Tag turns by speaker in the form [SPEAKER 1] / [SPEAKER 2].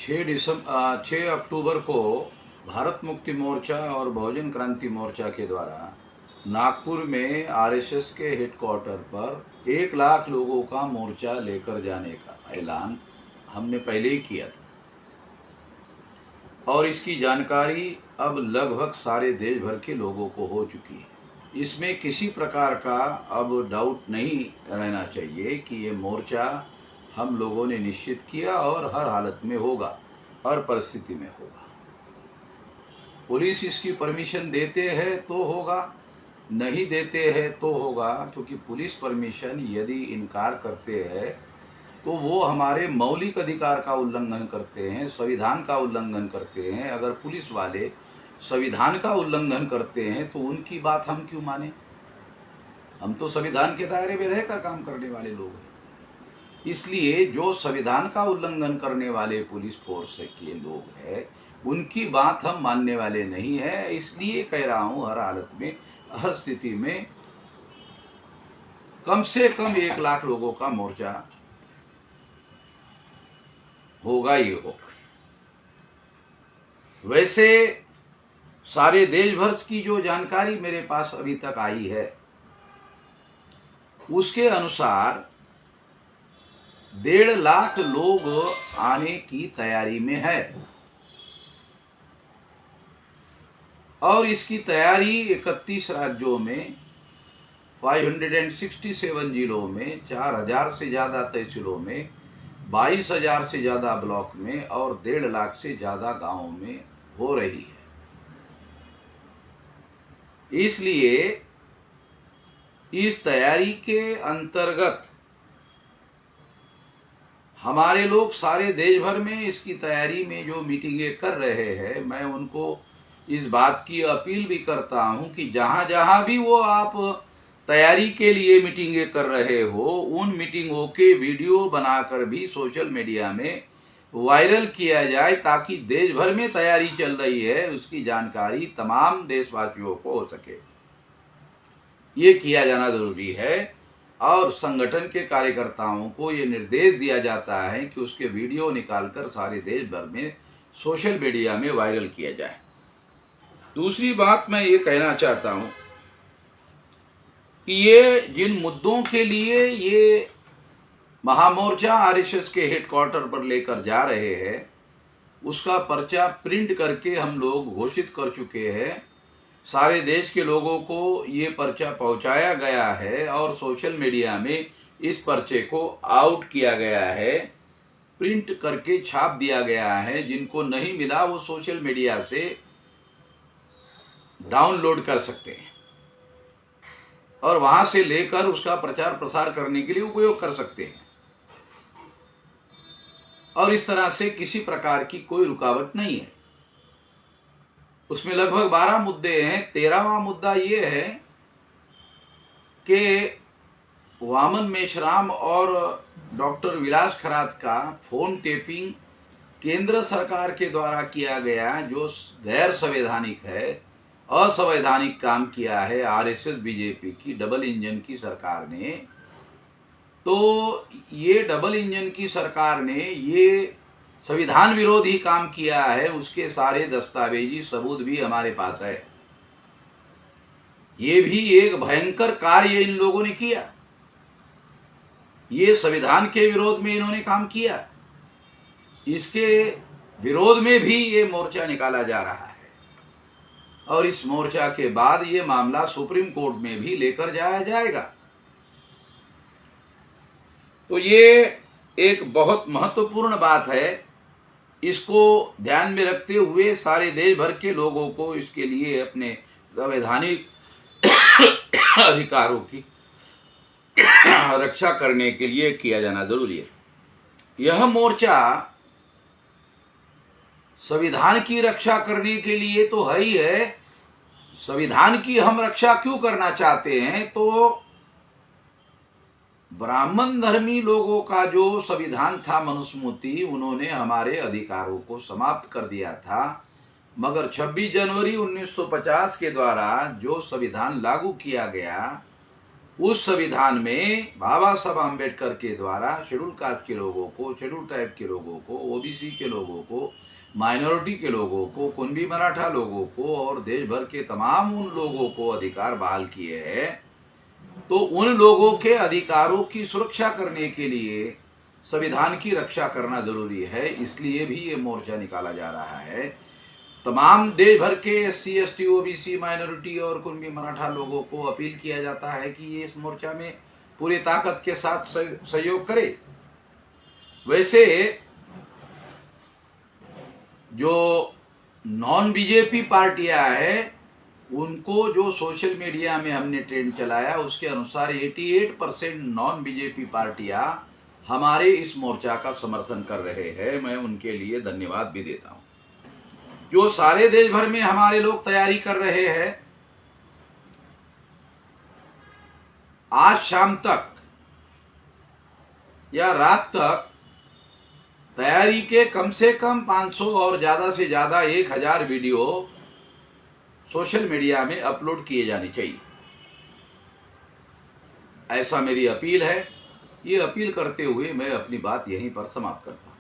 [SPEAKER 1] 6 अक्टूबर को भारत मुक्ति मोर्चा और बहुजन क्रांति मोर्चा के द्वारा नागपुर में आरएसएस के हेडक्वार्टर पर 1 लाख लोगों का मोर्चा लेकर जाने का ऐलान हमने पहले ही किया था और इसकी जानकारी अब लगभग सारे देश भर के लोगों को हो चुकी है। इसमें किसी प्रकार का अब डाउट नहीं रहना चाहिए कि ये मोर्चा हम लोगों ने निश्चित किया और हर हालत में होगा, हर परिस्थिति में होगा। पुलिस इसकी परमिशन देते हैं तो होगा, नहीं देते हैं तो होगा, क्योंकि पुलिस परमिशन यदि इनकार करते हैं तो वो हमारे मौलिक अधिकार का उल्लंघन करते हैं, संविधान का उल्लंघन करते हैं। अगर पुलिस वाले संविधान का उल्लंघन करते हैं तो उनकी बात हम क्यों माने? हम तो संविधान के दायरे में रहकर काम करने वाले लोग हैं। इसलिए जो संविधान का उल्लंघन करने वाले पुलिस फोर्स के लोग हैं उनकी बात हम मानने वाले नहीं है। इसलिए कह रहा हूं, हर हालत में, हर स्थिति में कम से कम 1 लाख लोगों का मोर्चा होगा ही होगा। वैसे सारे देश भर की जो जानकारी मेरे पास अभी तक आई है उसके अनुसार 1.5 लाख लोग आने की तैयारी में है और इसकी तैयारी 31 राज्यों में, 567 जिलों में, 4000 से ज्यादा तहसीलों में, 22,000 से ज्यादा ब्लॉक में और 1.5 लाख से ज्यादा गांवों में हो रही है। इसलिए इस तैयारी के अंतर्गत हमारे लोग सारे देश भर में इसकी तैयारी में जो मीटिंगें कर रहे हैं, मैं उनको इस बात की अपील भी करता हूं कि जहां जहां भी वो आप तैयारी के लिए मीटिंगें कर रहे हो, उन मीटिंगों के वीडियो बनाकर भी सोशल मीडिया में वायरल किया जाए ताकि देश भर में तैयारी चल रही है उसकी जानकारी तमाम देशवासियों को हो सके। ये किया जाना जरूरी है और संगठन के कार्यकर्ताओं को ये निर्देश दिया जाता है कि उसके वीडियो निकालकर सारे देश भर में सोशल मीडिया में वायरल किया जाए। दूसरी बात मैं ये कहना चाहता हूं कि ये जिन मुद्दों के लिए ये महामोर्चा आरएसएस के हेडक्वार्टर पर लेकर जा रहे हैं उसका पर्चा प्रिंट करके हम लोग घोषित कर चुके हैं। सारे देश के लोगों को ये पर्चा पहुंचाया गया है और सोशल मीडिया में इस पर्चे को आउट किया गया है, प्रिंट करके छाप दिया गया है। जिनको नहीं मिला वो सोशल मीडिया से डाउनलोड कर सकते हैं और वहां से लेकर उसका प्रचार प्रसार करने के लिए उपयोग कर सकते हैं और इस तरह से किसी प्रकार की कोई रुकावट नहीं है। उसमें लगभग 12 मुद्दे हैं। 13वां मुद्दा ये है कि वामन मेश्राम और डॉक्टर विलास खरात का फोन टेपिंग केंद्र सरकार के द्वारा किया गया जो गैर संवैधानिक है, असंवैधानिक काम किया है आरएसएस बीजेपी की डबल इंजन की सरकार ने। तो ये डबल इंजन की सरकार ने ये संविधान विरोधी काम किया है, उसके सारे दस्तावेजी सबूत भी हमारे पास है। ये भी एक भयंकर कार्य इन लोगों ने किया, ये संविधान के विरोध में इन्होंने काम किया। इसके विरोध में भी ये मोर्चा निकाला जा रहा है और इस मोर्चा के बाद ये मामला सुप्रीम कोर्ट में भी लेकर जाया जाएगा। तो ये एक बहुत महत्वपूर्ण बात है। इसको ध्यान में रखते हुए सारे देश भर के लोगों को इसके लिए अपने संवैधानिक अधिकारों की रक्षा करने के लिए किया जाना जरूरी है। यह मोर्चा संविधान की रक्षा करने के लिए तो है ही है। संविधान की हम रक्षा क्यों करना चाहते हैं? तो ब्राह्मण धर्मी लोगों का जो संविधान था मनुस्मृति, उन्होंने हमारे अधिकारों को समाप्त कर दिया था। मगर 26 जनवरी 1950 के द्वारा जो संविधान लागू किया गया उस संविधान में बाबा साहब आम्बेडकर के द्वारा शेड्यूल कास्ट के लोगों को, शेड्यूल ट्राइब के लोगों को, ओबीसी के लोगों को, माइनॉरिटी के लोगों को, कुणबी मराठा लोगों को और देश भर के तमाम उन लोगों को अधिकार बहाल किए हैं। तो उन लोगों के अधिकारों की सुरक्षा करने के लिए संविधान की रक्षा करना जरूरी है, इसलिए भी ये मोर्चा निकाला जा रहा है। तमाम देश भर के SC, ST, OBC, माइनॉरिटी और कुणबी मराठा लोगों को अपील किया जाता है कि ये इस मोर्चा में पूरी ताकत के साथ सहयोग करे। वैसे जो नॉन बीजेपी पार्टियां हैं, उनको जो सोशल मीडिया में हमने ट्रेंड चलाया उसके अनुसार 88% नॉन बीजेपी पार्टियां हमारे इस मोर्चा का समर्थन कर रहे हैं। मैं उनके लिए धन्यवाद भी देता हूं। जो सारे देश भर में हमारे लोग तैयारी कर रहे हैं, आज शाम तक या रात तक तैयारी के कम से कम 500 और ज्यादा से ज्यादा 1000 वीडियो सोशल मीडिया में अपलोड किए जाने चाहिए, ऐसा मेरी अपील है। ये अपील करते हुए मैं अपनी बात यहीं पर समाप्त करता हूं।